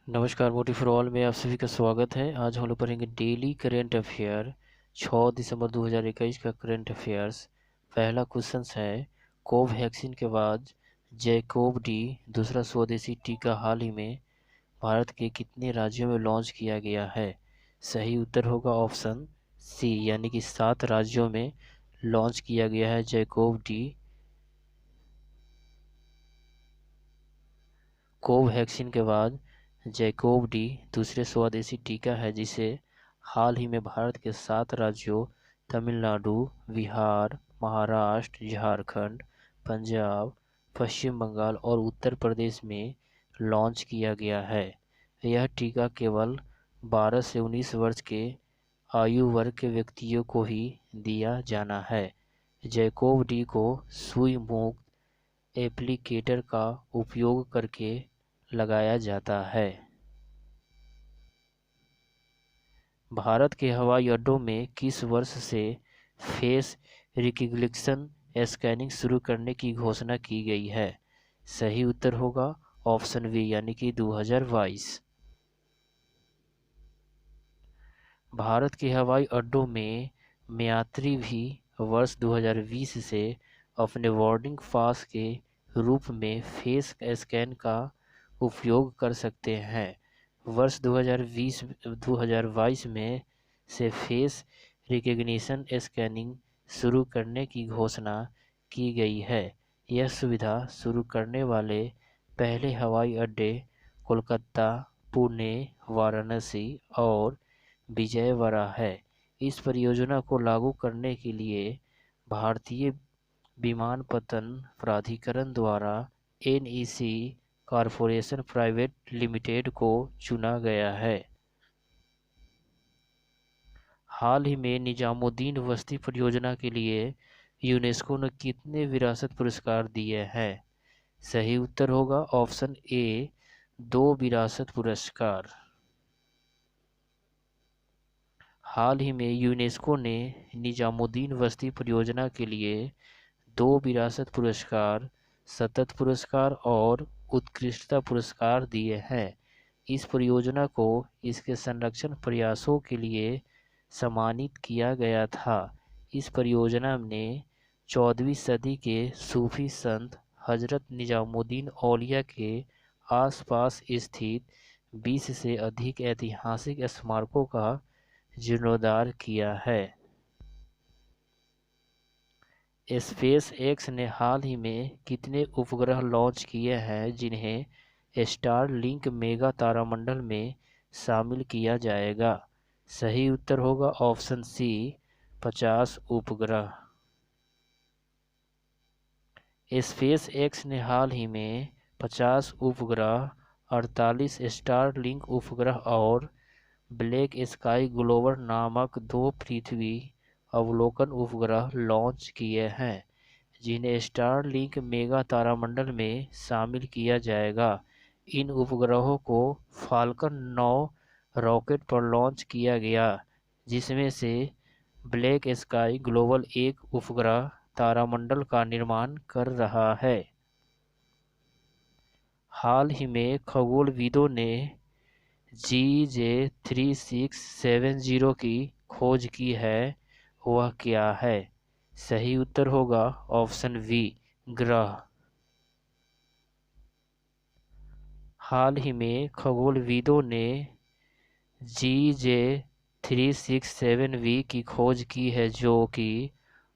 नमस्कार, मोटी for all में आप सभी का स्वागत है। आज हम लोग पढ़ेंगे डेली करेंट अफेयर 6 दिसंबर 2021 का करेंट अफेयर्स। पहला क्वेश्चन है, कोवैक्सीन के बाद जैकोव डी दूसरा स्वदेशी टीका हाल ही में भारत के कितने राज्यों में लॉन्च किया गया है? सही उत्तर होगा ऑप्शन सी, यानी कि 7 राज्यों में लॉन्च किया गया है जैकोव डी। कोवैक्सीन के बाद जैकोव डी दूसरे स्वदेशी टीका है जिसे हाल ही में भारत के 7 राज्यों तमिलनाडु, बिहार, महाराष्ट्र, झारखंड, पंजाब, पश्चिम बंगाल और उत्तर प्रदेश में लॉन्च किया गया है। यह टीका केवल 12 से 19 वर्ष के आयु वर्ग के व्यक्तियों को ही दिया जाना है। जैकोव डी को सुई मुक्त एप्लीकेटर का उपयोग करके लगाया जाता है। भारत के हवाई अड्डों में किस वर्ष से फेस रिकग्निशन स्कैनिंग शुरू करने की घोषणा की गई है? सही उत्तर होगा ऑप्शन बी, यानी कि 2022। भारत के हवाई अड्डों में यात्री भी वर्ष 2020 से अपने बोर्डिंग पास के रूप में फेस स्कैन का उपयोग कर सकते हैं। वर्ष 2022 में से फेस रिकग्निशन स्कैनिंग शुरू करने की घोषणा की गई है। यह सुविधा शुरू करने वाले पहले हवाई अड्डे कोलकाता, पुणे, वाराणसी और विजयवाड़ा है। इस परियोजना को लागू करने के लिए भारतीय विमानपत्तन प्राधिकरण द्वारा एनईसी कॉरपोरेशन प्राइवेट लिमिटेड को चुना गया है। हाल ही में निजामुद्दीन बस्ती परियोजना के लिए यूनेस्को ने कितने विरासत पुरस्कार दिए हैं? सही उत्तर होगा ऑप्शन ए, 2 विरासत पुरस्कार। हाल ही में यूनेस्को ने निजामुद्दीन बस्ती परियोजना के लिए 2 विरासत पुरस्कार, सतत पुरस्कार और उत्कृष्टता पुरस्कार दिए हैं। इस परियोजना को इसके संरक्षण प्रयासों के लिए सम्मानित किया गया था। इस परियोजना ने 14वीं सदी के सूफी संत हजरत निजामुद्दीन औलिया के आसपास स्थित 20 से अधिक ऐतिहासिक स्मारकों का जीर्णोद्धार किया है। स्पेस एक्स ने हाल ही में कितने उपग्रह लॉन्च किए हैं जिन्हें स्टार लिंक मेगा तारामंडल में शामिल किया जाएगा? सही उत्तर होगा ऑप्शन सी, 50 उपग्रह। स्पेस एक्स ने हाल ही में 50 उपग्रह, 48 स्टार लिंक उपग्रह और ब्लैक स्काई ग्लोवर नामक 2 पृथ्वी अवलोकन उपग्रह लॉन्च किए हैं जिन्हें स्टार लिंक मेगा तारामंडल में शामिल किया जाएगा। इन उपग्रहों को फाल्कन 9 रॉकेट पर लॉन्च किया गया जिसमें से ब्लैक स्काई ग्लोबल एक उपग्रह तारामंडल का निर्माण कर रहा है। हाल ही में खगोलविदों ने GJ3670 की खोज की है, वह क्या है? सही उत्तर होगा ऑप्शन बी, ग्रह। हाल ही में खगोलविदों ने GJ3670 की खोज की है जो कि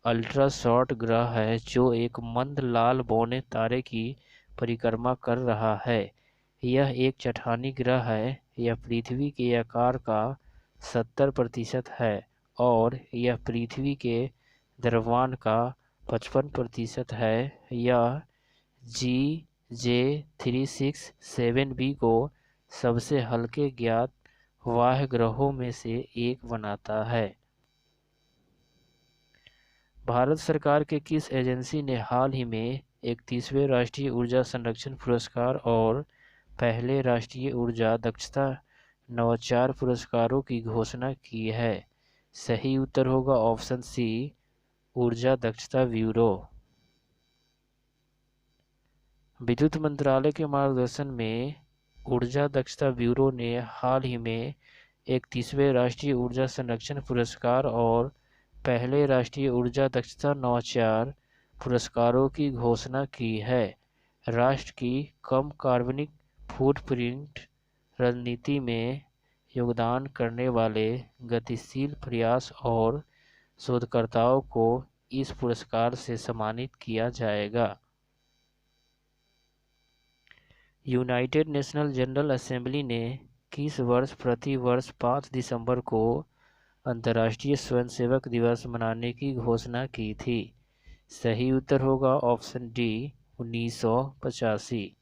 अल्ट्रा शॉर्ट ग्रह है जो एक मंद लाल बौने तारे की परिक्रमा कर रहा है। यह एक चट्टानी ग्रह है। यह पृथ्वी के आकार का 70% है और यह पृथ्वी के द्रव्यमान का 55% है। यह GJ3670 को सबसे हल्के ज्ञात बाह्य ग्रहों में से एक बनाता है। भारत सरकार के किस एजेंसी ने हाल ही में 31वें राष्ट्रीय ऊर्जा संरक्षण पुरस्कार और पहले राष्ट्रीय ऊर्जा दक्षता नवाचार पुरस्कारों की घोषणा की है? सही उत्तर होगा ऑप्शन सी, ऊर्जा दक्षता ब्यूरो। विद्युत मंत्रालय के मार्गदर्शन में ऊर्जा दक्षता ब्यूरो ने हाल ही में 31वें राष्ट्रीय ऊर्जा संरक्षण पुरस्कार और पहले राष्ट्रीय ऊर्जा दक्षता नवाचार पुरस्कारों की घोषणा की है। राष्ट्र की कम कार्बनिक फुटप्रिंट रणनीति में योगदान करने वाले गतिशील प्रयास और शोधकर्ताओं को इस पुरस्कार से सम्मानित किया जाएगा। यूनाइटेड नेशनल जनरल असेंबली ने किस वर्ष प्रति वर्ष 5 दिसंबर को अंतर्राष्ट्रीय स्वयंसेवक दिवस मनाने की घोषणा की थी? सही उत्तर होगा ऑप्शन डी 1985।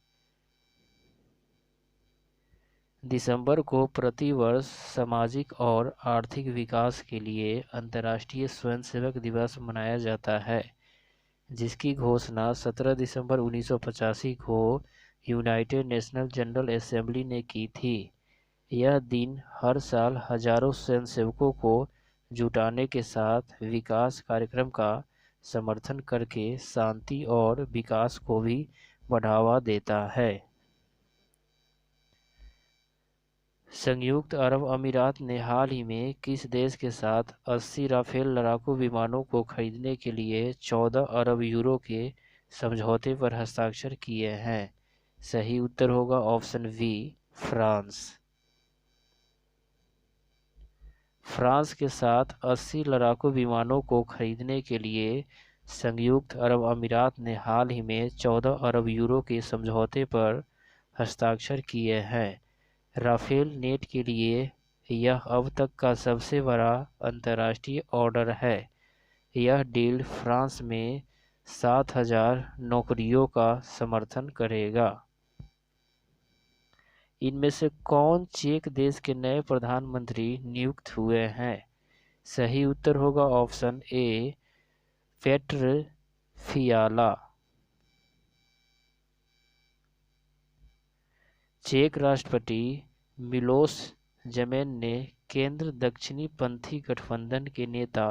दिसंबर को प्रतिवर्ष सामाजिक और आर्थिक विकास के लिए अंतर्राष्ट्रीय स्वयंसेवक दिवस मनाया जाता है, जिसकी घोषणा 17 दिसंबर 1985 को यूनाइटेड नेशनल जनरल असेंबली ने की थी। यह दिन हर साल हजारों स्वयंसेवकों को जुटाने के साथ विकास कार्यक्रम का समर्थन करके शांति और विकास को भी बढ़ावा देता है। संयुक्त अरब अमीरात ने हाल ही में किस देश के साथ 80 राफेल लड़ाकू विमानों को खरीदने के लिए 14 अरब यूरो के समझौते पर हस्ताक्षर किए हैं? सही उत्तर होगा ऑप्शन वी फ्रांस। फ्रांस के साथ 80 लड़ाकू विमानों को खरीदने के लिए संयुक्त अरब अमीरात ने हाल ही में 14 अरब यूरो के समझौते पर हस्ताक्षर किए हैं। राफेल नेट के लिए यह अब तक का सबसे बड़ा अंतर्राष्ट्रीय ऑर्डर है। यह डील फ्रांस में 7,000 नौकरियों का समर्थन करेगा। इनमें से कौन चेक देश के नए प्रधानमंत्री नियुक्त हुए हैं? सही उत्तर होगा ऑप्शन ए पेट्र फियाला। चेक राष्ट्रपति मिलोस जमेन ने केंद्र दक्षिणी पंथी गठबंधन के नेता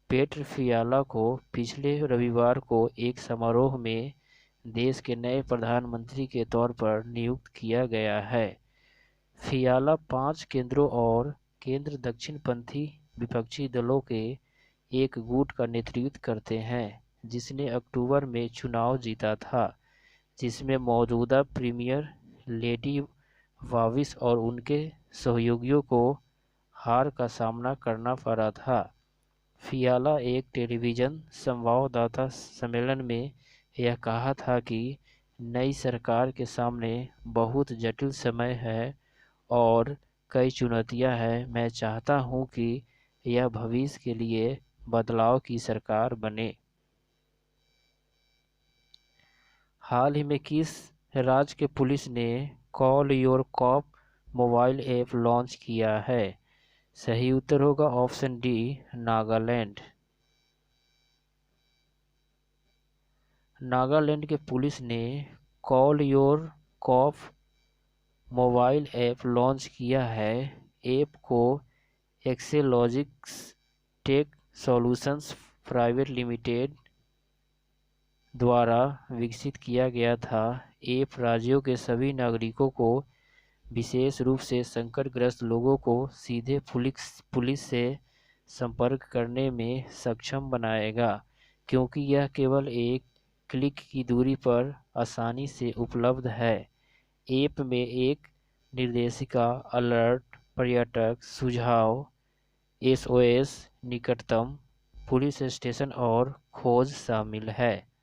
पेट्र फियाला को पिछले रविवार को एक समारोह में देश के नए प्रधानमंत्री के तौर पर नियुक्त किया गया है। फियाला 5 केंद्रों और केंद्र दक्षिणपंथी विपक्षी दलों के एक गुट का नेतृत्व करते हैं, जिसने अक्टूबर में चुनाव जीता था, जिसमें मौजूदा प्रीमियर लेडी वाविस और उनके सहयोगियों को हार का सामना करना पड़ा था। फियाला एक टेलीविजन संवाददाता सम्मेलन में यह कहा था कि नई सरकार के सामने बहुत जटिल समय है और कई चुनौतियां हैं। मैं चाहता हूं कि यह भविष्य के लिए बदलाव की सरकार बने। हाल ही में किस राज्य के पुलिस ने call your cop mobile app launch किया है? सही उत्तर होगा ऑप्शन डी नागालैंड। नागालैंड के पुलिस ने call your cop mobile app launch किया है। ऐप को एक्सेलॉजिक्स टेक सॉल्यूशंस प्राइवेट लिमिटेड द्वारा विकसित किया गया था। ऐप राज्यों के सभी नागरिकों को, विशेष रूप से संकटग्रस्त लोगों को, सीधे पुलिस से संपर्क करने में सक्षम बनाएगा, क्योंकि यह केवल एक क्लिक की दूरी पर आसानी से उपलब्ध है। ऐप में एक निर्देशिका, अलर्ट, पर्यटक सुझाव, SOS, निकटतम पुलिस स्टेशन और खोज शामिल है।